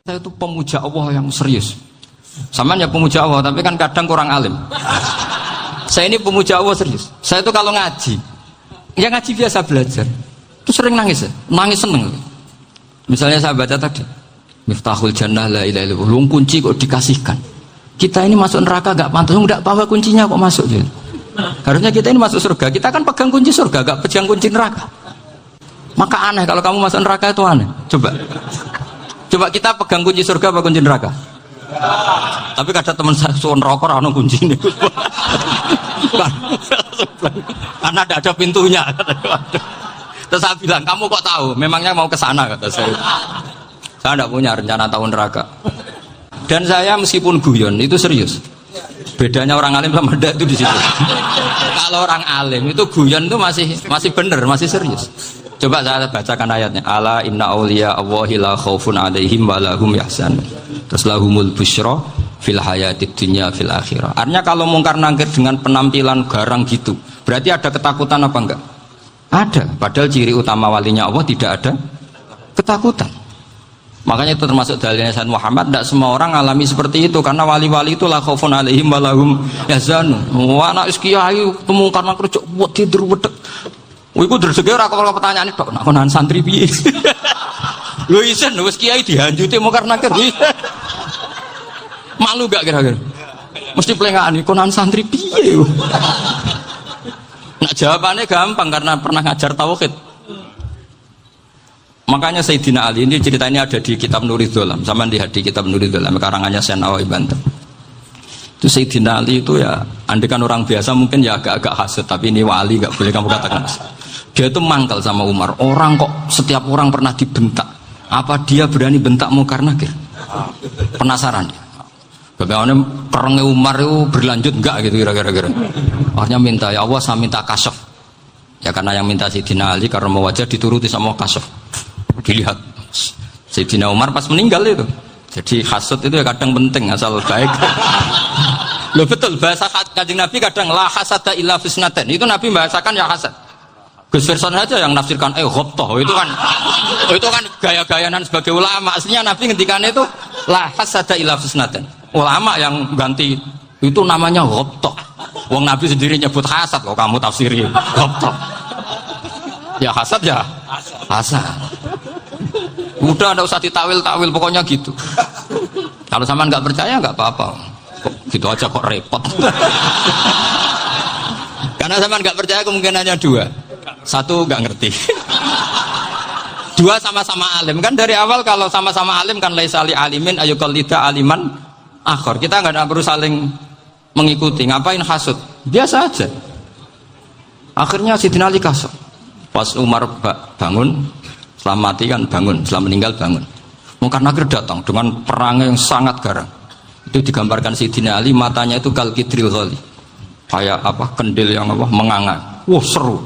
Saya itu pemuja Allah yang serius. Sama ya pemuja Allah, tapi kan kadang kurang alim. Saya ini pemuja Allah serius. Saya itu kalau ngaji, ya ngaji biasa belajar, itu sering nangis ya, nangis seneng. Misalnya saya baca tadi, Miftahul Jannah la ilaha illallah, lung kunci kok dikasihkan. Kita ini masuk neraka gak pantas, enggak bawa kuncinya kok masuk gitu. Harusnya kita ini masuk surga, kita kan pegang kunci surga, gak pegang kunci neraka. Maka aneh kalau kamu masuk neraka itu aneh. Coba kita pegang kunci surga apa kunci neraka? Tapi kadang teman saya suon rokok anu kunci ini. Karena tidak ada pintunya. Terus saya bilang, kamu kok tahu? Memangnya mau ke sana kata saya. Saya tidak punya rencana tahu neraka. Dan saya meskipun guyon itu serius. Bedanya orang alim sama ndak itu di situ. Kalau orang alim itu guyon itu masih benar, masih serius. Coba saya bacakan ayatnya. Ala inna auliya Allahi la khaufun alaihim wa lahum yahzanun. Terus lahumul busyra fil hayatid dunya fil akhirah. Artinya kalau mungkar nangkir dengan penampilan garang gitu, berarti ada ketakutan apa enggak? Ada. Padahal ciri utama walinya Allah tidak ada ketakutan. Makanya itu termasuk dalilnya Sayyid Muhammad. Tidak semua orang alami seperti itu, karena wali-wali itu la khaufun alaihim wa lahum yahzanun. Wah anak kiai temu karena kerja buat tidur wedek. Iku dreseke ora kok pertanyaan itu, nak konan santri piye? Lho isen wis kiai dihanjuti mau karena nakir. Malu gak kira-kira? Mesti plengaan konan santri piye? Nah jawabannya gampang karena pernah ngajar tauhid. Makanya Sayyidina Ali ini ceritanya ada di kitab Nurul Dholam, sama di kitab Nurul Dholam karangannya Syekh Nawawi Banten. Itu Sayyidina Ali itu ya, andai kan orang biasa mungkin ya agak-agak hasad, tapi ini wali gak boleh kamu katakan hasad. Dia itu mangkal sama Umar. Orang kok setiap orang pernah dibentak, apa dia berani bentak mungkar nakir? Penasaran dia. Bagaimana perangnya Umar itu berlanjut enggak gitu kira-kira. Akhirnya minta, ya Allah saya minta kasyaf. Ya karena yang minta Sayyidina Ali karena mau wajah dituruti sama kasyaf. Dilihat Sayyidina Umar pas meninggal itu. Jadi hasad itu ya kadang penting asal baik. Loh betul, bahasa Kanjeng Nabi kadang la hasada illa fisnaten. Itu Nabi membahasakan ya hasad. Gus Verson aja yang nafsirkan ghobtoh itu kan gaya-gayanan sebagai ulama. Aslinya Nabi ngendikannya itu la hasada illa fisnaten. Ulama yang ganti itu namanya ghobtoh. Wong Nabi sendiri nyebut hasad kok kamu tafsiri ghobtoh. Ya hasad ya hasad. Udah enggak usah ditawil-tawil pokoknya gitu. Kalau sama nggak percaya nggak apa-apa. Kok gitu aja kok repot. Karena sama nggak percaya kemungkinannya dua. Satu nggak ngerti. Dua sama-sama alim. Kan dari awal kalau sama-sama alim kan laisa li alimin ayuqallida aliman akhor. Kita nggak perlu saling mengikuti. Ngapain hasud? Biasa aja. Akhirnya Sayyidina Ali kasar. Pas Umar bangun, setelah mati kan bangun, setelah meninggal bangun. Mungkar nakir datang dengan perang yang sangat garang. Itu digambarkan Sayyidina Ali, matanya itu kalkidril ghali, kayak apa kendil yang apa menganga. Wah seru.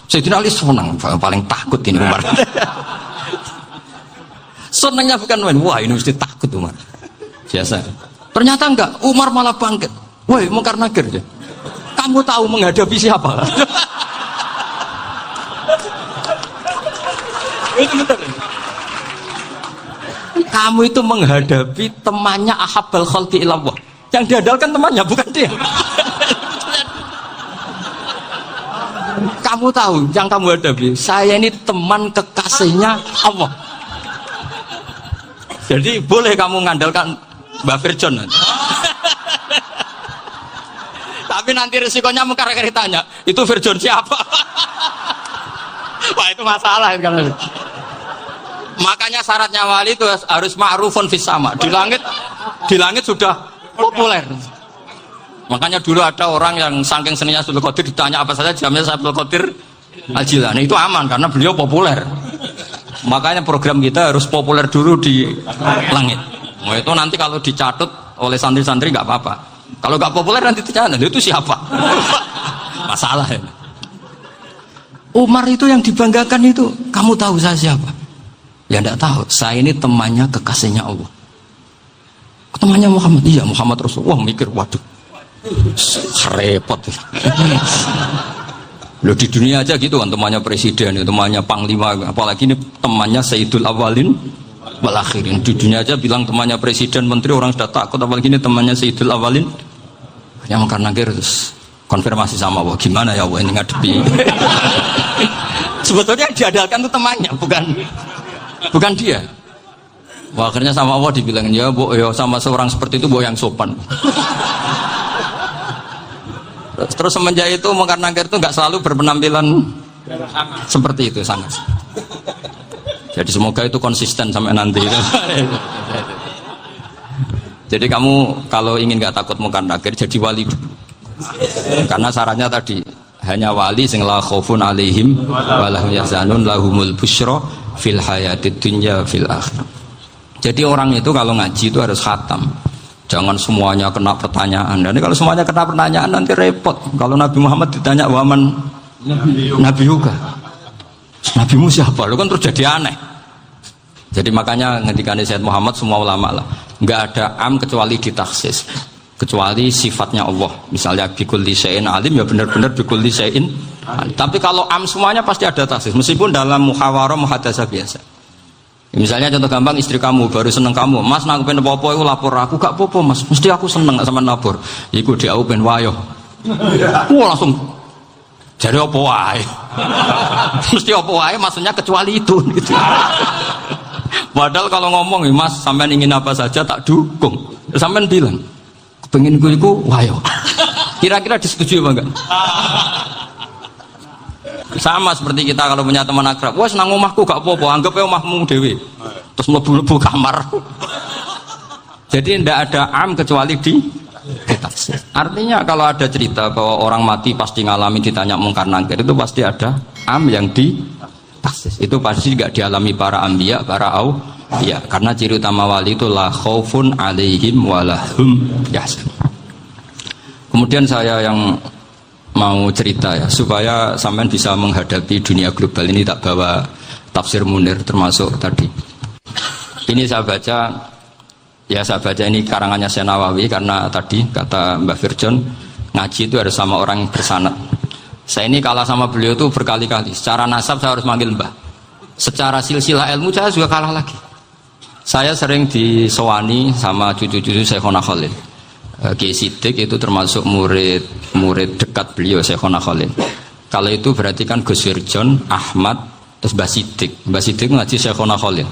Sayyidina Ali senang, paling takut ini Umar. Senangnya bukan main, wah ini mesti takut Umar. Biasa. Ternyata enggak, Umar malah bangkit. Woi mungkar nakir ya. Kamu tahu menghadapi siapa? Itu betul. Kamu itu menghadapi temannya ahabbal khalqi ilallah. Yang diandalkan temannya bukan dia. Kamu tahu yang kamu hadapi, saya ini teman kekasihnya Allah. Jadi boleh kamu mengandalkan Mbak Firjon. Tapi nanti resikonya mungkar nakir tanya, itu Firjon siapa? Wah itu masalah kan. Makanya syaratnya wali itu harus ma'rufun fis sama. Di langit sudah populer. Makanya dulu ada orang yang saking seninya Abdul Qadir ditanya apa saja jamnya Abdul Qadir Al-Jilani, itu aman karena beliau populer. Makanya program kita harus populer dulu di langit. Nah, itu nanti kalau dicatut oleh santri-santri nggak apa-apa. Kalau nggak populer nanti dicatat itu siapa? Masalah ya. Umar itu yang dibanggakan itu, kamu tahu saya siapa? Ya enggak tahu, saya ini temannya kekasihnya Allah. Temannya Muhammad, iya Muhammad Rasulullah. Wah mikir, waduh, repot. Loh di dunia aja gitu kan, temannya presiden, temannya panglima, apalagi ini temannya Sayyidul Awalin wal akhirin. Di dunia aja bilang temannya presiden, menteri, orang sudah takut, apalagi ini temannya Sayyidul Awalin yang mungkar nakir. Terus konfirmasi sama Allah, gimana ya Allah ini ngadepi. Sebetulnya yang diadalkan itu temannya, bukan dia. Wah, akhirnya sama Allah dibilang, ya bu, ya sama seorang seperti itu bu yang sopan. Terus semenjak itu mungkar nakir itu nggak selalu berpenampilan seperti itu sangat. Jadi semoga itu konsisten sampai nanti. Jadi kamu kalau ingin nggak takut mungkar nakir, jadi wali dulu. Karena syaratnya tadi hanya wali sing la khaufun alaihim wa lahum yahzanun lahumul busyra fil hayatid dunya fil akhirah. Jadi orang itu kalau ngaji itu harus khatam. Jangan semuanya kena pertanyaan. Dan kalau semuanya kena pertanyaan nanti repot. Kalau Nabi Muhammad ditanya waman Nabi juga. Nabimu siapa? Lu kan terus jadi aneh. Jadi makanya ketika Sayyid Muhammad semua ulama lah, nggak ada am kecuali ditaksis, kecuali sifatnya Allah. Misalnya bikulli syai'in alim ya benar-benar bikulli syai'in. Tapi kalau am semuanya pasti ada taksis, meskipun dalam muhawarah muhadasah biasa. Misalnya contoh gampang, istri kamu baru seneng kamu, mas nak pengen apa-apa aku lapor aku, gak apa-apa mas, mesti aku seneng sama lapor. Iku dia aku pengen wayo. Wah langsung jadi apa wae. Mesti apa wae maksudnya kecuali itu gitu. Padahal kalau ngomong mas sampean ingin apa saja tak dukung. Sampean bilang pengen gue iku wayo. Kira-kira disetujui apa enggak? Sama seperti kita kalau punya teman akrab, wah senang omahku gak apa-apa, anggap ya omahmu dewi, terus mlebu kamar. Jadi tidak ada am kecuali di ditafsir. Artinya kalau ada cerita bahwa orang mati pasti ngalami ditanya mungkar nakir, itu pasti ada am yang ditafsir. Itu pasti gak dialami para anbiya, para auliya. Karena ciri utama wali itu la khaufun alaihim walahum yahzanun. Kemudian saya yang mau cerita ya supaya sampean bisa menghadapi dunia global ini, tak bawa tafsir Munir termasuk tadi. Ini saya baca ini karangannya Syekh Nawawi karena tadi kata Mbah Firjon ngaji itu harus sama orang yang bersanad. Saya ini kalah sama beliau itu berkali-kali. Secara nasab saya harus manggil Mbah. Secara silsilah ilmu saya juga kalah lagi. Saya sering disowani sama cucu-cucu Syekhona Khalil. Kiai Siddiq itu termasuk murid dekat beliau Syekhona Khalil. Kalau itu berarti kan Gus Wirjon, Ahmad, terus Mbah Siddiq. Mbah Siddiq ngaji Syekhona Khalil.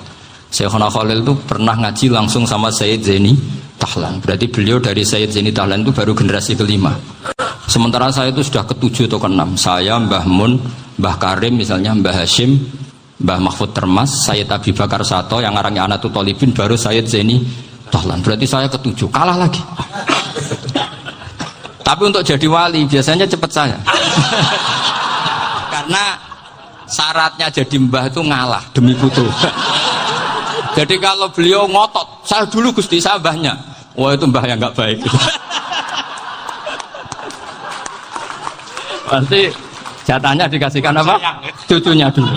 Syekhona Khalil itu pernah ngaji langsung sama Sayyid Zaini Tahlan. Berarti beliau dari Sayyid Zaini Tahlan itu baru generasi kelima. Sementara saya itu sudah ke-7 atau ke-6. Saya, Mbah Mun, Mbah Karim misalnya, Mbah Hashim, Mbah Mahfud Termas, Sayyid Abi Bakar Sato yang arangnya Anatul Talibin, baru Sayyid Zaini Tahlan. Berarti saya ke-7, kalah lagi. Tapi untuk jadi wali biasanya cepat saya. Karena syaratnya jadi mbah itu ngalah demi putu. Jadi kalau beliau ngotot, saya dulu Gusti, saya mbahnya. Wah itu mbah yang nggak baik. Pasti jatahnya dikasihkan apa? Cucunya dulu.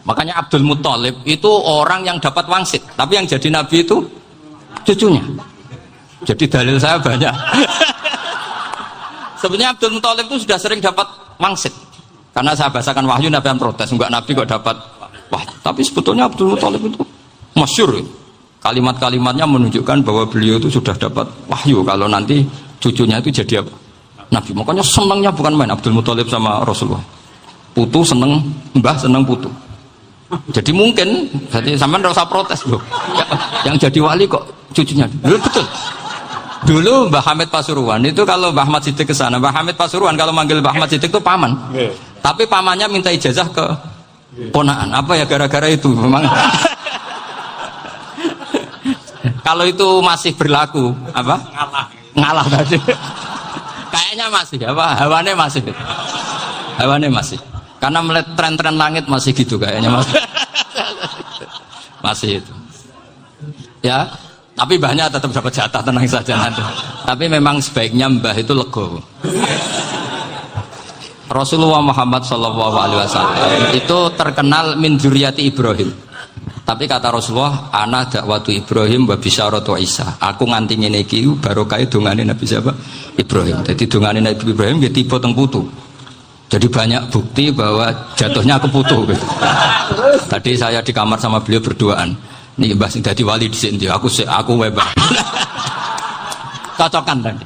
Makanya Abdul Muthalib itu orang yang dapat wangsit, tapi yang jadi nabi itu cucunya. Jadi dalil saya banyak. Sebenarnya Abdul Muthalib itu sudah sering dapat wangsit. Karena saya bahasakan wahyu, nabi yang protes, enggak nabi kok dapat wah. Tapi sebetulnya Abdul Muthalib itu masyhur. Kalimat-kalimatnya menunjukkan bahwa beliau itu sudah dapat wahyu kalau nanti cucunya itu jadi apa? Nabi. Makanya senangnya bukan main Abdul Muthalib sama Rasulullah. Putu seneng, mbah seneng putu. Jadi mungkin, jadi sampean enggak usah protes loh. Yang jadi wali kok cucunya. Betul. Dulu Mbah Hamid Pasuruan itu kalau Mbah Ahmad Siddiq ke sana, Mbah Hamid Pasuruan kalau manggil Mbah Ahmad Siddiq itu paman. Tapi pamannya minta ijazah ke ponaan. Apa ya gara-gara itu memang. Kalau itu masih berlaku apa? Ngalah tadi. Kayaknya masih apa? Hawane masih. Karena melihat tren-tren langit masih gitu kayaknya masih. Masih itu. Ya. Tapi mbahnya tetap dapat jatah, tenang saja nanti. Tapi memang sebaiknya mbah itu legowo. Rasulullah Muhammad SAW itu terkenal min dzurriyyati Ibrahim. Tapi kata Rasulullah, ana dakwatu Ibrahim wa bisyaratu Isa. Aku nganti ngene iki barokah dongane Nabi siapa? Ibrahim. Jadi dongane Nabi Ibrahim nggih tiba teng putu. Jadi banyak bukti bahwa jatuhnya aku putu gitu. Tadi saya di kamar sama beliau berduaan. Nih Mbah sing dadi wali di sini, aku webah. Cocokan tadi.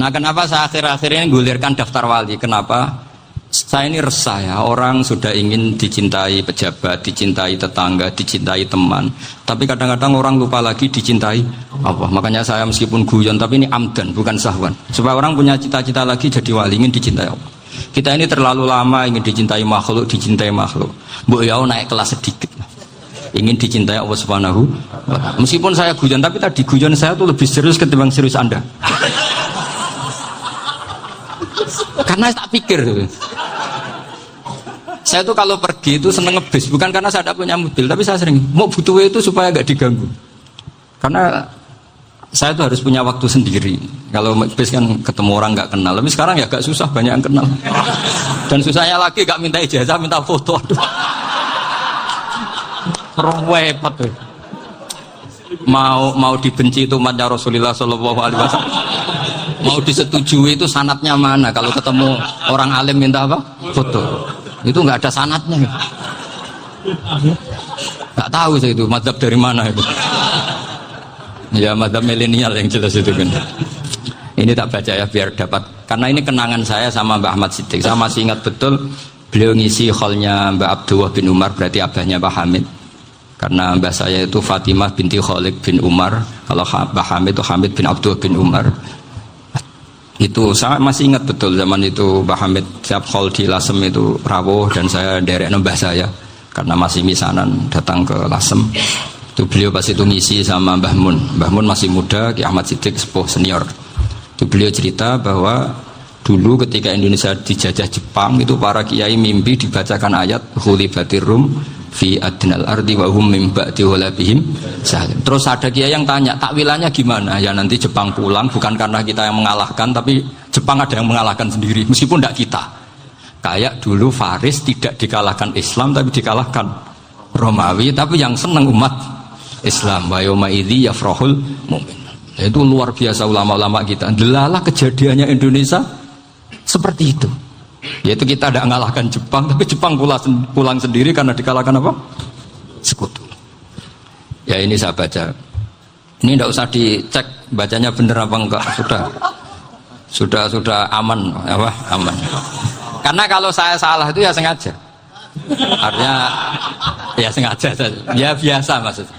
Nah kenapa saya akhir-akhir ini gulirkan daftar wali? Kenapa? Saya ini resah ya, orang sudah ingin dicintai pejabat, dicintai tetangga, dicintai teman. Tapi kadang-kadang orang lupa lagi dicintai apa. Makanya saya meskipun guyon, tapi ini amdan, bukan sahwan. Supaya orang punya cita-cita lagi jadi wali, ingin dicintai Allah. Kita ini terlalu lama ingin dicintai makhluk. Mbok ya naik kelas sedikit. Ingin dicintai Allah Subhanahu wa Ta'ala. Meskipun saya guyon, tapi tadi guyon saya tuh lebih serius ketimbang serius Anda. Karena tak pikir tuh. Saya tuh kalau pergi itu seneng ngebis, bukan karena saya tidak punya mobil, tapi saya sering mau butuh itu supaya gak diganggu. Karena saya tuh harus punya waktu sendiri. Kalau bis kan ketemu orang nggak kenal, tapi sekarang ya agak susah, banyak yang kenal. Dan susahnya lagi gak minta ijazah, minta foto. Repot tuh. Mau dibenci itu umatnya Rasulullah Shallallahu Alaihi Wasallam. Mau disetujui itu sanatnya mana? Kalau ketemu orang alim minta apa? Foto. Itu nggak ada sanatnya. Nggak tahu saya itu mazhab dari mana itu. Ya mazhab milenial yang jelas itu kan. Ini tak baca ya biar dapat. Karena ini kenangan saya sama Mbak Ahmad Siddiq. Saya masih ingat betul beliau ngisi kholnya Mbak Abdullah bin Umar, berarti abahnya Mbak Hamid. Karena mbah saya itu Fatimah binti Khalid bin Umar. Kalau Mbah Hamid itu Hamid bin Abdullah bin Umar. Itu saya masih ingat betul zaman itu Mbah Hamid siap khol di Lasem itu rawuh dan saya derek mbah saya karena masih misanan datang ke Lasem. Itu beliau pas itu ngisi sama Mbah Mun. Mbah Mun masih muda, Ki Ahmad Siddiq sepuh senior. Itu beliau cerita bahwa dulu ketika Indonesia dijajah Jepang itu para kiai mimpi dibacakan ayat Khulifatir Rum fi adnal ardi wa hum min ba'di walabihim salim. Terus ada kiai yang tanya, takwilannya gimana? Ya nanti Jepang pulang bukan karena kita yang mengalahkan, tapi Jepang ada yang mengalahkan sendiri meskipun tidak kita. Kayak dulu Faris tidak dikalahkan Islam tapi dikalahkan Romawi, tapi yang senang umat Islam. Wa yauma idzi yafrahul mu'min. Itu luar biasa ulama-ulama kita. Delalah kejadiannya Indonesia seperti itu. Yaitu kita tidak mengalahkan Jepang, tapi Jepang pulang sendiri karena dikalahkan apa? Sekutu. Ya ini saya baca. Ini tidak usah dicek bacanya benar apa enggak, sudah aman apa? Aman. Karena kalau saya salah itu ya sengaja. Artinya ya sengaja saja. Ya biasa maksudnya.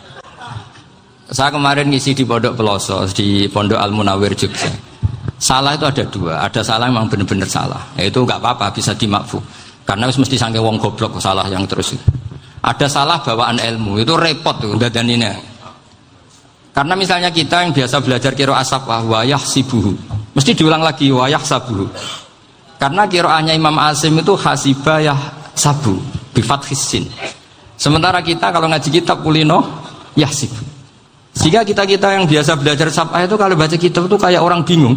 Saya kemarin ngisi di Pondok Peloso, di Pondok Al Munawir Jogja. Salah itu ada dua, ada salah memang benar-benar salah, itu nggak apa-apa bisa dimakfu, karena mesti sangke wong goblok salah yang terus. Ada salah bawaan ilmu itu repot tuh dan ini. Karena misalnya kita yang biasa belajar qiraah safah wayah sibuhu, mesti diulang lagi wayah sabuhu. Karena qiraahnya Imam Asim itu hasibah yah sabu bifat hisin. Sementara kita kalau ngaji kitab kulino yah sibu. Sehingga kita yang biasa belajar safah itu kalau baca kitab itu kayak orang bingung.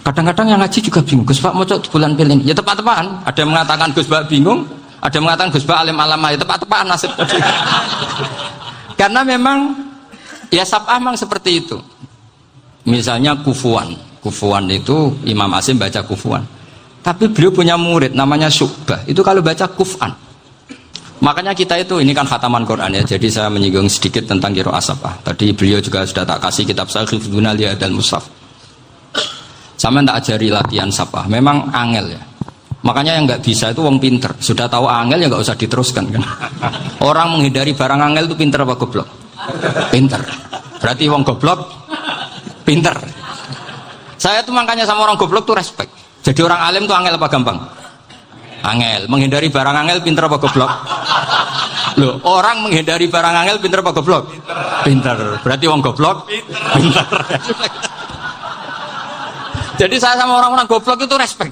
Kadang-kadang yang ngaji juga bingung. Gus Pak mau cok bulan pilih. Ya tepat-tepatan. Ada yang mengatakan Gus Pak bingung, ada yang mengatakan Gus Pak alim alamah. Ya tepat-tepatan nasib. Karena memang ya saf'ah memang seperti itu. Misalnya kufuan. Kufuan itu Imam Asim baca kufuan. Tapi beliau punya murid namanya Syu'bah. Itu kalau baca kuf'an. Makanya kita itu, ini kan khataman Quran ya. Jadi saya menyinggung sedikit tentang qiraah saf'ah. Tadi beliau juga sudah tak kasih kitab saya Hifdzuna Liyadal Mushaf. Sama tak ajari latihan saf'ah. Memang angel ya. Makanya yang nggak bisa itu wong pinter. Sudah tahu angel ya nggak usah diteruskan kan. Orang menghindari barang angel itu pinter apa goblok? Pinter. Berarti wong goblok pinter. Saya tuh makanya sama orang goblok tuh respect. Jadi orang alim tuh angel apa gampang? Angel. Menghindari barang angel pinter apa goblok? Loh, orang menghindari barang angel pinter apa goblok? Pinter. Berarti wong goblok pinter. Jadi saya sama orang-orang goblok itu respect.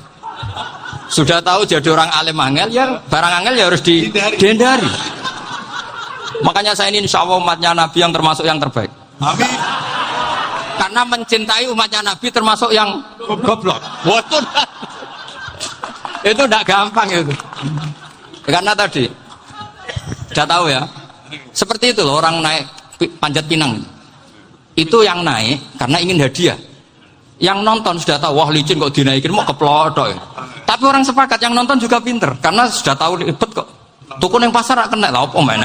Sudah tahu jadi orang alim angel, ya barang angel ya harus dihindari. Makanya saya ini insya Allah umatnya Nabi yang termasuk yang terbaik. Amin. Karena mencintai umatnya Nabi termasuk yang goblok. Betul. Itu tidak gampang itu. Karena tadi sudah tahu ya. Seperti itu loh orang naik panjat pinang. Itu yang naik karena ingin hadiah. Yang nonton sudah tahu, wah licin kok dinaikin mau keplodok. Tapi orang sepakat yang nonton juga pinter karena sudah tahu ribet kok. Tuku yang pasar kena lah apa mana.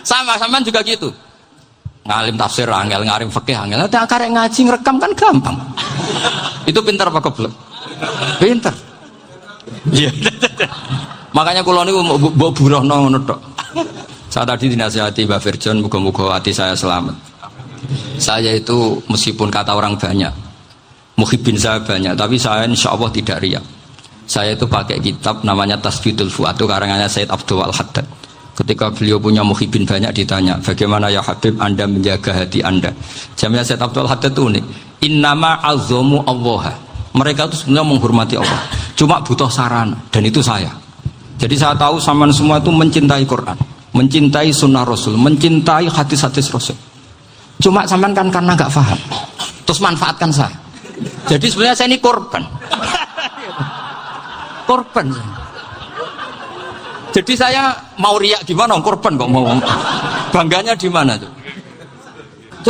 Sama juga gitu. Ngalim tafsir angel, ngalim fikih angel. Ada karek ngaji ngerekam kan gampang. Itu pinter apa goblok? Pinter. Iya. Makanya kula niku mbok burohno ngono tok. Saya tadi dinasihati Mbak Virjon, muga-muga hati saya selamat. Saya itu meskipun kata orang banyak, muhibbin saya banyak, tapi saya insya Allah tidak riak. Saya itu pakai kitab namanya Tasbidul Fuad, itu karangannya Said Abdul Al-Haddad. Ketika beliau punya muhibbin banyak ditanya, bagaimana ya Habib Anda menjaga hati Anda? Jamnya Said Abdul Al-Haddad itu unik. Innama azzamu Allah. Mereka itu sebenarnya menghormati Allah, cuma butuh sarana, dan itu saya. Jadi saya tahu sampean semua itu mencintai Quran, mencintai sunnah Rasul, mencintai hadis-hadis Rasul. Cuma sampean kan karena nggak paham, terus manfaatkan saya. Jadi sebenarnya saya ini korban. Korban. Jadi saya mau riak gimana? Korban kok mau. Bangganya di mana tuh?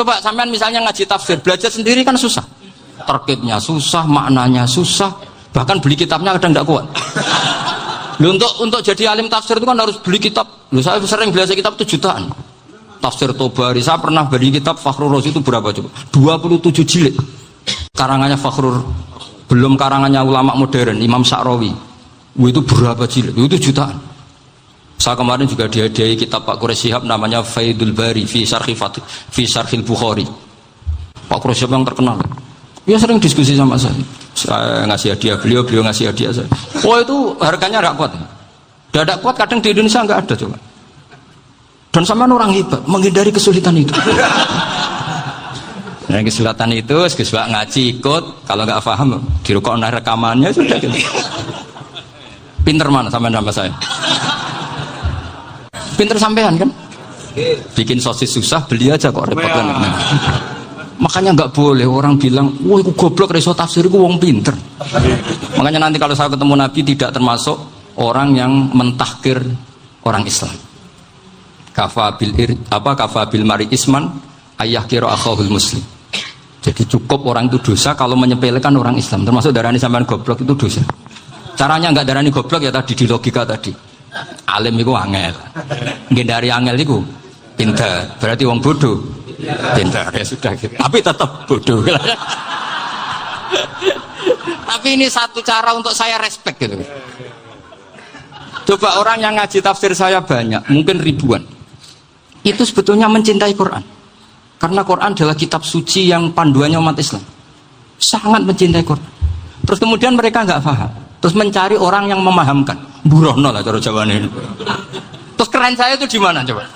Coba sampean misalnya ngaji tafsir, belajar sendiri kan susah. Terkitnya susah, maknanya susah, bahkan beli kitabnya kadang nggak kuat. Loh, untuk jadi alim tafsir itu kan harus beli kitab. Loh, saya sering belajar kitab itu jutaan. Tafsir Tobari, saya pernah beli kitab Fakhrur Razi itu berapa coba? 27 jilid. Karangannya Fakhrur, belum karangannya ulama modern, Imam Sa'rawi. Itu berapa jilid? Itu jutaan. Saya kemarin juga dihadiahi kitab Pak Quraish Shihab namanya Faidul Bari fi Syarhil Bukhari. Pak Quraish Shihab yang terkenal. Dia sering diskusi sama saya ngasih hadiah beliau ngasih hadiah saya. Oh itu harganya nggak kuat. Tidak kuat kadang di Indonesia nggak ada coba. Dan sama orang hebat menghindari kesulitan itu. Nah, kesulitan itu sebab ngaji ikut, kalau nggak paham dirukuk rekamannya sudah gitu. Pinter mana sama saya? Pinter sampean kan? Bikin sosis susah beli aja kok repot kan. Makanya nggak boleh orang bilang, wah itu goblok reso tafsir itu wong pinter. Makanya nanti kalau saya ketemu Nabi tidak termasuk orang yang mentahkir orang Islam. Kafabil mari isman ayah kiro akhahul muslim. Jadi cukup orang itu dosa kalau menyepelekan orang Islam. Termasuk darani sampean goblok itu dosa. Caranya nggak darani goblok ya tadi di logika tadi. Alim itu angel. Ngendari angel itu pinter. Berarti wong bodoh. Pintar ya sudah gitu. Tapi tetap bodoh. Tapi ini satu cara untuk saya respect gitu. Coba orang yang ngaji tafsir saya banyak, mungkin ribuan. Itu sebetulnya mencintai Quran. Karena Quran adalah kitab suci yang panduannya umat Islam. Sangat mencintai Quran. Terus kemudian mereka nggak paham. Terus mencari orang yang memahamkan. Burohno lah cara jawabannya. Terus keren saya itu di mana coba?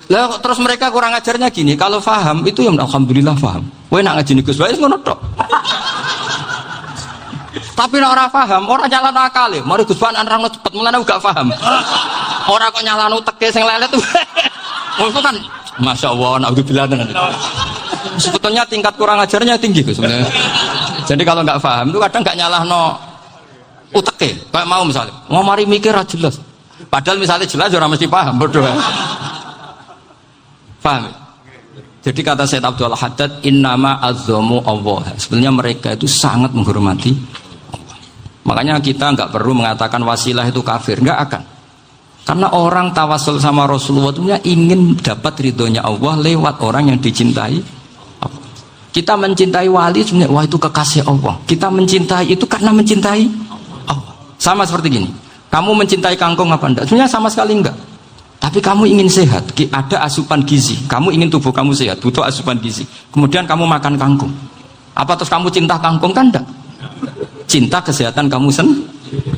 Lah terus mereka kurang ajarnya gini, kalau paham itu ya alhamdulillah paham. Kowe nak ngaji Gus wae ngono tok. Tapi nek ora paham, ora nyalano akale. Mari Gus Wan nerangno cepet mulane gak paham. Ora kok nyalano teke sing lelet tuh. Itu kan masyaallah naudzubillah tenan. Sebetulnya tingkat kurang ajarnya tinggi Gus sebenarnya. Jadi kalau nggak paham itu kadang nggak nyalahno uteke. Kayak mau misalnya, mau mari mikir ra jelas. Padahal misalnya jelas orang mesti paham, berdoa. Paham? Jadi kata Said Abdul Haddad, innama azzamu Allah. Sebenarnya mereka itu sangat menghormati Allah. Makanya kita nggak perlu mengatakan wasilah itu kafir, nggak akan. Karena orang tawasul sama Rasulullah itu ingin dapat ridhonya Allah lewat orang yang dicintai Allah. Kita mencintai wali sebenarnya, wah itu kekasih Allah. Kita mencintai itu karena mencintai Allah. Sama seperti gini. Kamu mencintai kangkung apa enggak? Sebenarnya sama sekali enggak. Tapi kamu ingin sehat, ada asupan gizi. Kamu ingin tubuh kamu sehat, butuh asupan gizi. Kemudian kamu makan kangkung. Apa terus kamu cinta kangkung kan enggak? Cinta kesehatan kamu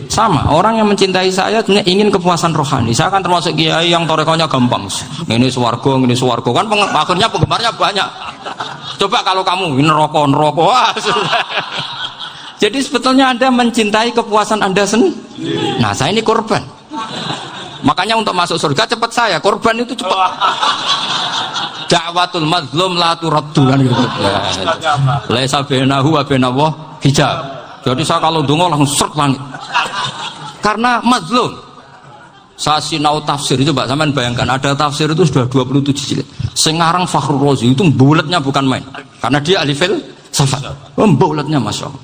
sama. Orang yang mencintai saya sebenarnya ingin kepuasan rohani. Saya kan termasuk kiai yang torekonya gampang. Ini swarga kan akhirnya penggemarnya banyak. Coba kalau kamu ini neraka. Wah, jadi sebetulnya Anda mencintai kepuasan Anda sendiri. Nah, saya ini korban. Makanya untuk masuk surga cepat saya. Korban itu cepat. Da'watul mazlum la turaddu kan gitu. Laisa bainahu wa bainallah hijab. Jadi saya kalau donga langsung seret langit. Karena mazlum. Saya sinau tafsir itu, Mbak, sampean bayangkan ada tafsir itu sudah 27 jilid. Sengarang Fakhrul Razi itu bulatnya bukan main. Karena dia ahli filsafat. Bulatnya Masya Allah.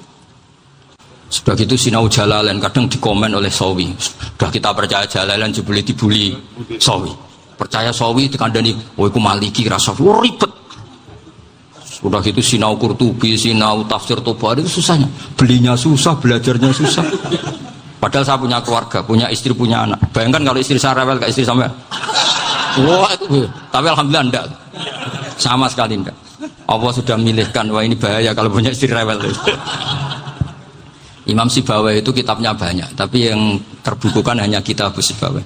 Sudah gitu sinau Jalalain kadang dikomen oleh Sawi. Sudah kita percaya Jalalain jebule dibuli Sawi. Percaya Sawi dikandani, "Oh iku Maliki rasa ribet." Sudah gitu sinau Qurtubi, sinau tafsir Tobari itu susahnya. Belinya susah, belajarnya susah. Padahal saya punya keluarga, punya istri, punya anak. Bayangkan kalau istri saya rewel kayak istri sampean. Wah itu, tapi alhamdulillah enggak. Sama sekali enggak. Allah sudah milihkan, wah ini bahaya kalau punya istri rewel. Imam Sibawai itu kitabnya banyak, tapi yang terbukukan hanya kitab Sibawai.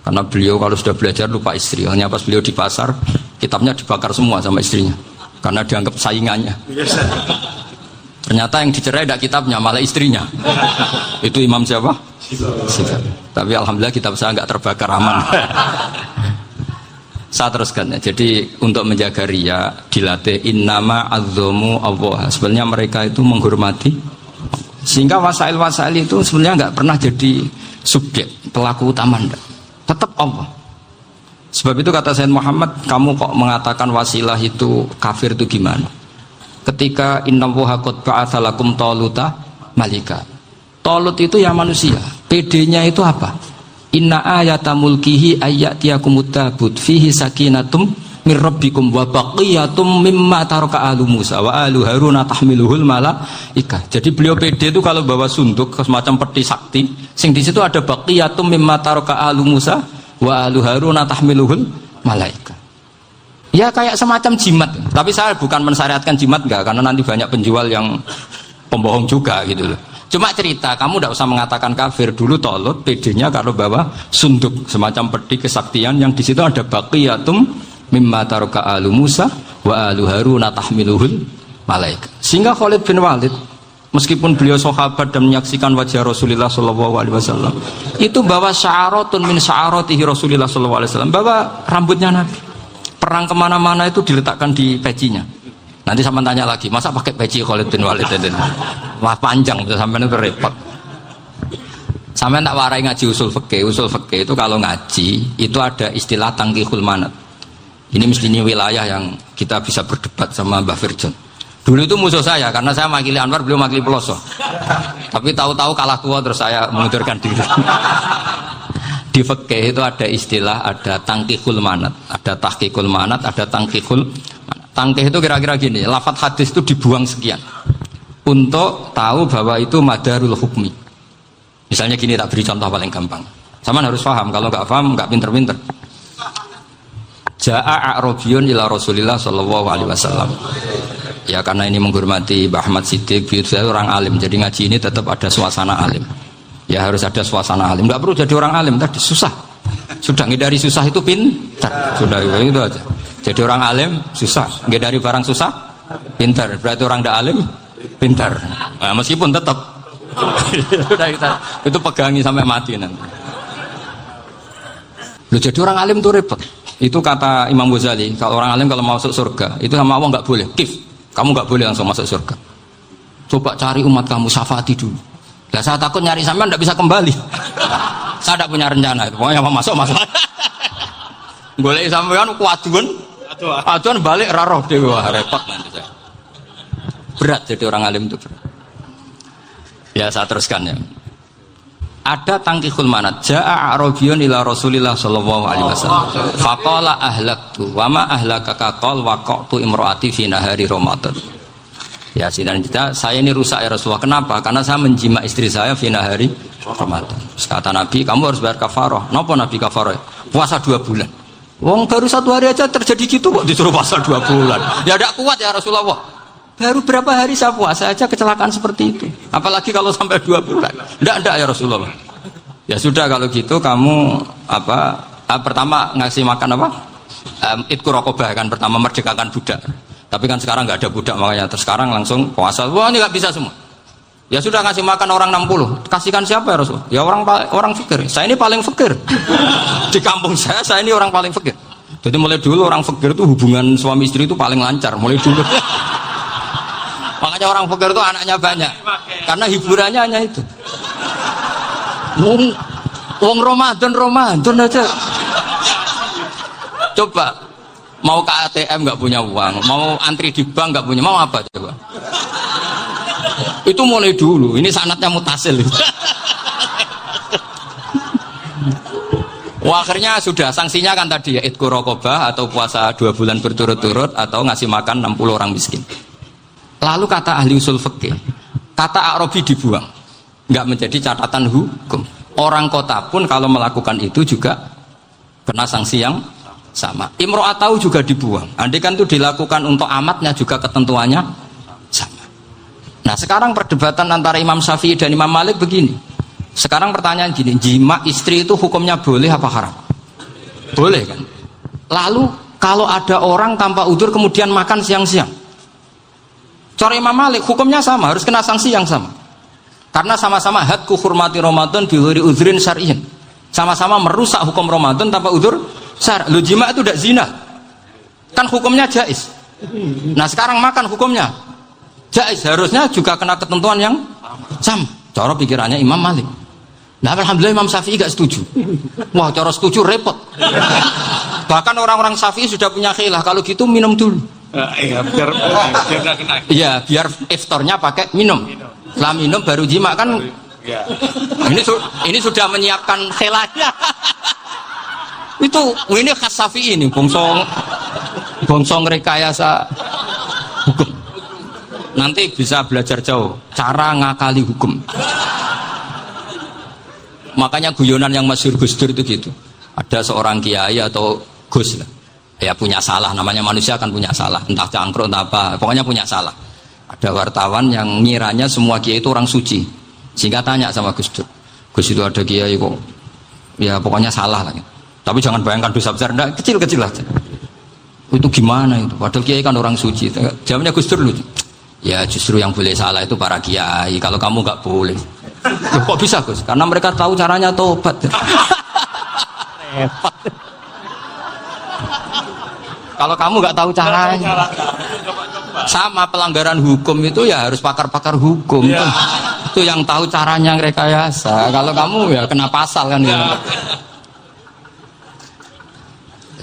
Karena beliau kalau sudah belajar lupa istri. Hanya pas beliau di pasar, kitabnya dibakar semua sama istrinya. Karena dianggap saingannya. Ternyata yang dicerai tidak kitabnya, malah istrinya. Itu Imam siapa? Sibawai. Tapi alhamdulillah kitab saya nggak terbakar, aman. Saya teruskan ya. Jadi untuk menjaga ria dilatih innama azzamu Allah. Sebenarnya mereka itu menghormati, sehingga wasail-wasail itu sebenarnya nggak pernah jadi subjek pelaku utama, tetap Allah. Sebab itu kata Sayyid Muhammad, kamu kok mengatakan wasilah itu kafir itu gimana? Ketika innallaha qad ba'atsa lakum taluta malika. Talut itu ya manusia. PD-nya itu apa? Inna ayata mulkihi ayyatiyakumut tabut fihi sakinatum mir rabbikum wa baqiyatum mimma taraka alu Musa wa alu Haruna tahmiluhul malaika. Jadi beliau PD itu kalau bawa sunduk semacam peti sakti, sing di situ ada baqiyatum mimma taraka alu Musa wa alu Haruna tahmiluhul malaika. Ya kayak semacam jimat, tapi saya bukan mensyariatkan jimat enggak, karena nanti banyak penjual yang pembohong juga gitu loh. Cuma cerita, kamu tidak usah mengatakan kafir. Dulu Tolut PD-nya kalau bawa sunduk semacam peti kesaktian yang di situ ada baqiyatum mimma taraka alu Musa wa alu Haruna tahmiluhul malaika. Sehingga Khalid bin Walid meskipun beliau sahabat dan menyaksikan wajah Rasulullah SAW, itu bawa sya'aratun min sya'aratihi Rasulullah SAW, bawa rambutnya Nabi. Perang kemana-mana itu diletakkan di pecinya. Nanti sama tanya lagi, masa pakai peci Khalid bin Walid itu? Wah panjang, sampai itu repot. Sampai tak warai ngaji usul fikih. Usul fikih itu kalau ngaji itu ada istilah tangkihul manat. Ini mestinya wilayah yang kita bisa berdebat sama Mbah Firjon. Dulu itu musuh saya karena saya makili Anwar, beliau makili Peloso. Tapi tahu-tahu kalah tua terus saya mengundurkan diri. Di fikih itu ada istilah, ada tangkihul manat, ada tahqiqul manat, ada tangkihul manat. Tangkih itu kira-kira gini, lafadz hadis itu dibuang sekian untuk tahu bahwa itu madarul hukmi. Misalnya gini, tak beri contoh paling gampang. Sama harus paham, kalau nggak paham nggak pinter-pinter. Ja'a a'rabiyun ila Rasulillah sallallahu alaihi wasallam. Ya karena ini menghormati Mbah Ahmad Siddiq, saya orang alim, jadi ngaji ini tetap ada suasana alim. Ya harus ada suasana alim, nggak perlu jadi orang alim tadi susah. Sudah ngindari susah itu pintar, sudah itu aja. Jadi orang alim susah, ngindari barang susah pintar. Berarti orang tidak alim pintar. Nah, meskipun tetap sudah itu pegangi sampai mati nanti. Lu jadi orang alim tuh repot. Itu kata Imam Ghazali, kalau orang alim kalau mau masuk surga itu sama Allah nggak boleh. Kif, kamu nggak boleh langsung masuk surga. Coba cari umat kamu, syafaati dulu. Lah saya takut nyari sampean tidak bisa kembali. Saya tidak punya rencana itu. Pokoknya mau masuk. Boleh sampean kuaduan. Aduan balik raroh dewa repot nanti saya. Berat jadi orang alim itu berat. Ya saya teruskan ya. Ada tangkihul manat. Ja'a a'rabiyun ila Rasulillah sallallahu alaihi wasallam. Faqala ahlaktu wa ma ahlakaka qal waqa'tu imraati fi nahari Ramadan. Ya sinan kita, saya ini rusak ya Rasulullah. Kenapa? Karena saya menjima istri saya fina hari Ramadan. Kata Nabi, kamu harus bayar kafarah. Kenapa Nabi kafarah? Puasa 2 bulan. Wong baru 1 hari aja terjadi gitu kok disuruh puasa 2 bulan. Ya tidak kuat ya Rasulullah. Baru berapa hari saya puasa aja kecelakaan seperti itu. Apalagi kalau sampai 2 bulan. Tidak ya Rasulullah. Ya sudah kalau gitu kamu pertama ngasih makan apa? Itqu raqabah kan, pertama merdekakan budak. Tapi kan sekarang nggak ada budak, makanya terus sekarang langsung puasa. Wah ini nggak bisa semua. Ya sudah ngasih makan orang 60. Kasihkan siapa ya Rasul? Ya orang fakir. Saya ini paling fakir. Di kampung saya ini orang paling fakir. Jadi mulai dulu orang fakir itu hubungan suami istri itu paling lancar. Mulai dulu. Makanya orang fakir itu anaknya banyak. Karena hiburannya hanya itu. Wong Ramadan aja. Coba mau ke ATM nggak punya uang, mau antri di bank nggak punya, mau apa coba? Itu mulai dulu. Ini sanatnya mutasil. Wah, akhirnya sudah sanksinya kan tadi ya idku raqabah atau puasa 2 bulan berturut-turut atau ngasih makan 60 orang miskin. Lalu kata ahli usul fikih, kata Arabi dibuang, nggak menjadi catatan hukum. Orang kota pun kalau melakukan itu juga kena sanksi yang sama. Imro'atau juga dibuang. Andai kan itu dilakukan untuk amatnya juga ketentuannya sama. Nah sekarang perdebatan antara Imam Syafi'i dan Imam Malik begini. Sekarang pertanyaan gini, jima istri itu hukumnya boleh apa haram? Boleh kan? Lalu kalau ada orang tanpa udzur kemudian makan siang-siang, cara Imam Malik hukumnya sama, harus kena sanksi yang sama. Karena sama-sama hadku hurmati Ramadan bighairi udzrin syar'iyyin. Sama-sama merusak hukum Ramadan tanpa udzur syar'. Lu jima itu tidak zina. Kan hukumnya jaiz. Nah, sekarang makan hukumnya jaiz, harusnya juga kena ketentuan yang sama. Cara pikirannya Imam Malik. Nah, alhamdulillah Imam Syafi'i gak setuju. Wah, cara setuju repot. Bahkan orang-orang Syafi'i sudah punya khilah, kalau gitu minum dulu. Iya, biar nggak kena. Iya, biar iftarnya pakai minum. Setelah minum baru jima kan. Ya. Ini sudah menyiapkan khilafnya. Ini khas Syafi'i ini, bongsong rekayasa hukum. Nanti bisa belajar jauh cara ngakali hukum. Makanya guyonan yang masyhur Gus Dur itu gitu. Ada seorang kiai atau Gus lah, ya punya salah, namanya manusia kan punya salah, entah cangkruk entah apa, pokoknya punya salah. Ada wartawan yang ngiranya semua kiai itu orang suci, sehingga tanya sama Gus Dur, Gus itu ada kiai kok ya pokoknya salah lah, tapi jangan bayangkan dosa besar, enggak, kecil-kecil aja. Itu gimana itu, padahal kiai kan orang suci. Jawabnya Gus Dur lucu, ya justru yang boleh salah itu para kiai, kalau kamu nggak boleh. Loh, kok bisa Gus? Karena mereka tahu caranya tobat. Repot. Kalau kamu nggak tahu caranya, sama pelanggaran hukum itu ya harus pakar-pakar hukum. Ya. Itu yang tahu caranya rekayasa. Kalau kamu ya kena pasal kan ya.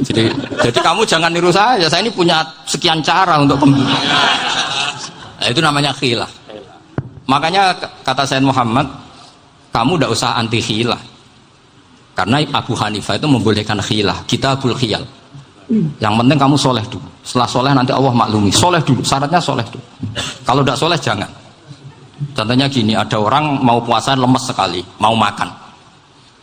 Jadi kamu jangan niru saya. Saya ini punya sekian cara untuk nah, itu namanya khilah. Makanya kata Sayyid Muhammad, kamu tidak usah anti khilah. Karena Abu Hanifah itu membolehkan khilah, kitabul khiyal. Yang penting kamu soleh dulu. Setelah soleh nanti Allah maklumi. Soleh dulu, syaratnya soleh dulu. Kalau tidak soleh jangan. Contohnya gini, ada orang mau puasa lemes sekali, mau makan.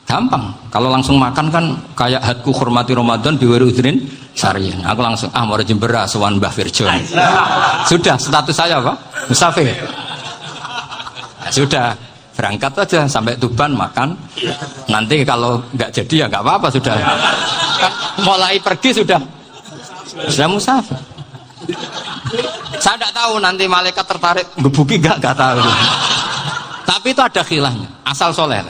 Gampang. Kalau langsung makan kan kayak hadku hormati Ramadan biwari udrin syar'iyyin. Aku langsung mau jembera sowan Mbah Firjon. Sudah, status saya apa? Musafir. Nah, sudah, berangkat aja sampai Tuban makan. Nanti kalau nggak jadi ya nggak apa-apa, sudah mulai pergi sudah musafir. Saya tidak tahu nanti malaikat tertarik gebuki nggak tahu. Tapi itu ada khilahnya, asal soleh.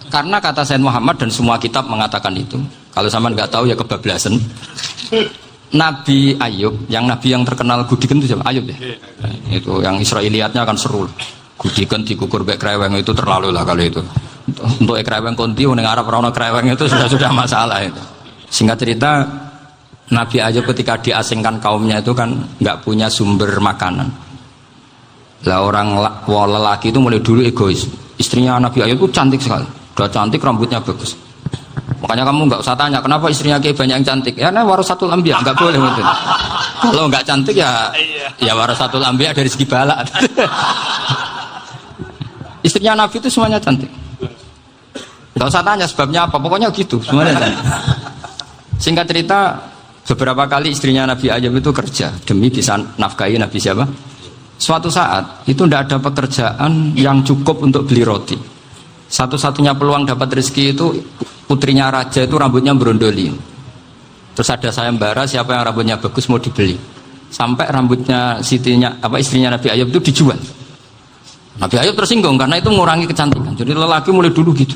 Karena kata Sayyid Muhammad dan semua kitab mengatakan itu. Kalau sama nggak tahu ya kebablasan. Nabi Ayub, yang terkenal gudikan itu siapa? Ayub ya. Itu yang Israiliyatnya kan seru. Gudikan dikukur bek kreweng itu terlalu lah kalau itu. Untuk kreweng konti ning Arab ora ono kreweng itu sudah masalah itu. Singkat cerita, Nabi Ayub ketika diasingkan kaumnya itu kan nggak punya sumber makanan. Lah orang lelaki itu mulai dulu egois. Istrinya Nabi Ayub itu cantik sekali, udah cantik, rambutnya bagus. Makanya kamu nggak usah tanya kenapa istrinya kayak banyak yang cantik. Ya, nah warasatul anbiya nggak boleh gitu. Kalau nggak cantik ya warasatul anbiya dari segi balak. Istrinya Nabi itu semuanya cantik. Nggak usah tanya sebabnya apa, pokoknya gitu, semuanya cantik. Singkat cerita, beberapa kali istrinya Nabi Ayub itu kerja demi bisa nafkahi Nabi siapa? Suatu saat itu tidak ada pekerjaan yang cukup untuk beli roti. Satu-satunya peluang dapat rezeki itu putrinya raja itu rambutnya berondoli. Terus ada sayembara siapa yang rambutnya bagus mau dibeli. Sampai rambutnya istrinya Nabi Ayub itu dijual. Nabi Ayub tersinggung karena itu mengurangi kecantikan. Jadi lelaki mulai dulu gitu.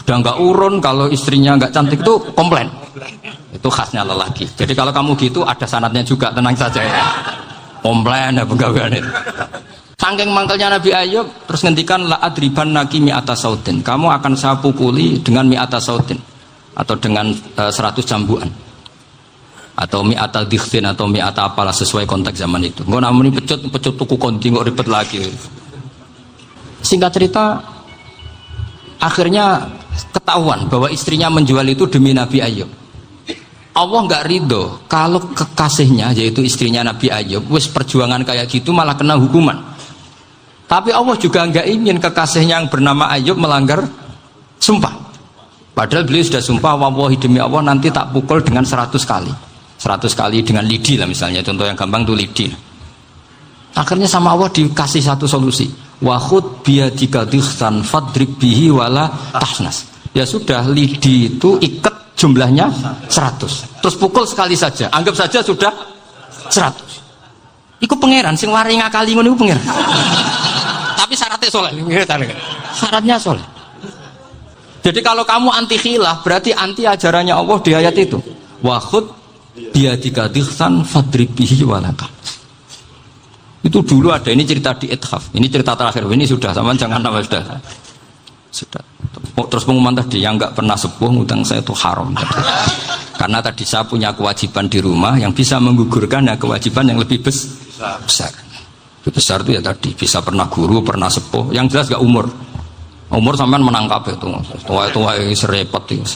Udah nggak urun kalau istrinya nggak cantik itu komplain. Itu khasnya lelaki. Jadi kalau kamu gitu ada sanatnya juga, tenang saja ya. Komplain ya pegawaian itu. Saking mangkelnya Nabi Ayub, terus ngendikan la adriban naki mi'ata sautin. Kamu akan saya pukuli dengan mi'ata sautin atau dengan 100 cambukan. Atau mi'ata dikhtin atau mi'ata apalah sesuai konteks zaman itu. Enggak namun pecut tuku konti kok ribet lagi. Singkat cerita, akhirnya ketahuan bahwa istrinya menjual itu demi Nabi Ayub. Allah nggak ridho kalau kekasihnya yaitu istrinya Nabi Ayub wis perjuangan kayak gitu malah kena hukuman. Tapi Allah juga nggak ingin kekasihnya yang bernama Ayub melanggar sumpah. Padahal beliau sudah sumpah, wallahi demi Allah nanti tak pukul dengan 100 kali. 100 kali dengan lidi lah misalnya, contoh yang gampang tuh lidi. Akhirnya sama Allah dikasih satu solusi. Wa khud biyadika dikhsan fadrib bihi wala tahnas. Ya sudah, lidi itu ikat jumlahnya 100. Terus pukul sekali saja. Anggap saja sudah 100. Iku pangeran sing wari ngakali ngono iku pangeran. Tapi syaratnya soleh. Syaratnya soleh. Jadi kalau kamu anti khilaf berarti anti ajarannya Allah di ayat itu. Wa khud biyadika dikhsan fadrib bihi wala tahnas. Itu dulu ada, ini cerita di Ithaf, ini cerita terakhir, ini sudah sama jangan nama sudah. Terus pengumuman tadi yang nggak pernah sepuh ngutang saya itu haram. Karena tadi saya punya kewajiban di rumah yang bisa menggugurkan ya kewajiban yang lebih besar. Lebih besar itu ya tadi bisa pernah guru, pernah sepuh, yang jelas gak umur. Umur sampean menangkap itu, tua serepet itu.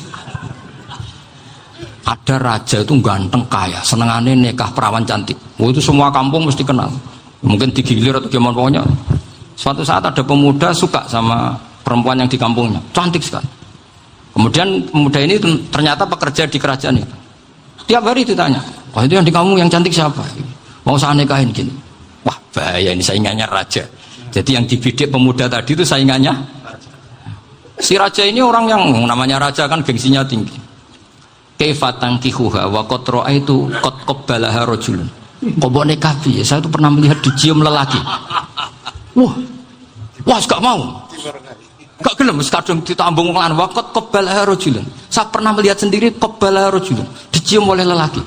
Ada raja itu ganteng kaya, senengannya nikah perawan cantik. Oh, itu semua kampung mesti kenal. Mungkin digilir atau gimana pokoknya. Suatu saat ada pemuda suka sama perempuan yang di kampungnya, cantik sekali. Kemudian pemuda ini ternyata pekerja di kerajaan itu. Tiap hari ditanya, wah itu yang di kampung yang cantik siapa? Mau saya nikahin gini. Wah bahaya ini saingannya raja. Jadi yang dibidik pemuda tadi itu saingannya. Si raja ini orang yang namanya raja kan gengsinya tinggi. Kaifatang kihuha wa qad ra'aitu qad qabbalaha rajulun. Kobok nikahi, saya itu pernah melihat dicium lelaki. Wah, gak mau. Gak gelem, kadang ditambung lan waqat qabbalaha rajulun. Saya pernah melihat sendiri qabbalaha rajulun, dicium oleh lelaki.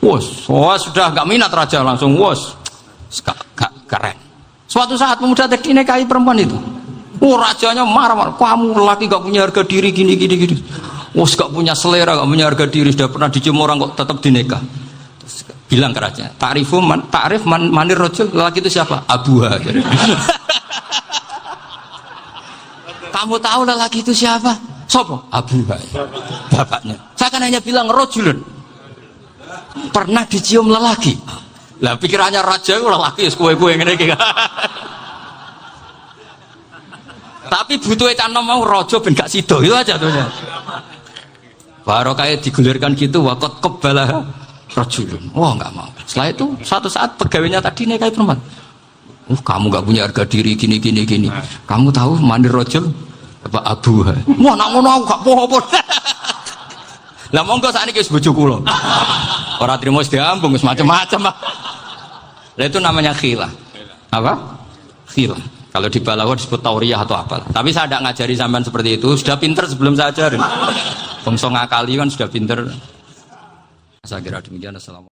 Wah, sudah gak minat raja langsung gak keren. Suatu saat pemuda tadi nikahi perempuan itu. Rajanya marah-marah, kamu lelaki gak punya harga diri gini. Gak punya selera, gak punya harga diri, sudah pernah dicium orang kok tetap dinikah. Bilang ke raja, ta'rif manir rajul, lelaki itu siapa? Abuha. Kamu tahu lelaki itu siapa? Sopo? Abuha. Bapaknya. Saya kan hanya bilang rajulun. Pernah dicium lelaki. Lah pikirannya raja itu lelaki kue-kue ngene iki. Tapi butuh canom mau raja ben gak sida itu aja tuh. Baru kayak digulirkan gitu waqat qabbalah rajulun. Wah nggak mau. Setelah itu suatu saat pegawainya tadi nikahi perempuan. Kamu nggak punya harga diri gini. Kamu tahu mandir rajul apa abu? Wah nak ngono aku gak apa-apa. Lah monggo sakniki wis bojo kula. Ora trimo wis diambung wis macam-macam. Lah itu namanya khilah. Apa? Khilah. Kalau di Balawa disebut tauriyah atau apa. Tapi saya tidak ngajari sampean seperti itu. Sudah pinter sebelum saya ajarin. Bangsa ngakali kan sudah pinter. Saya kira demikian. Assalamualaikum.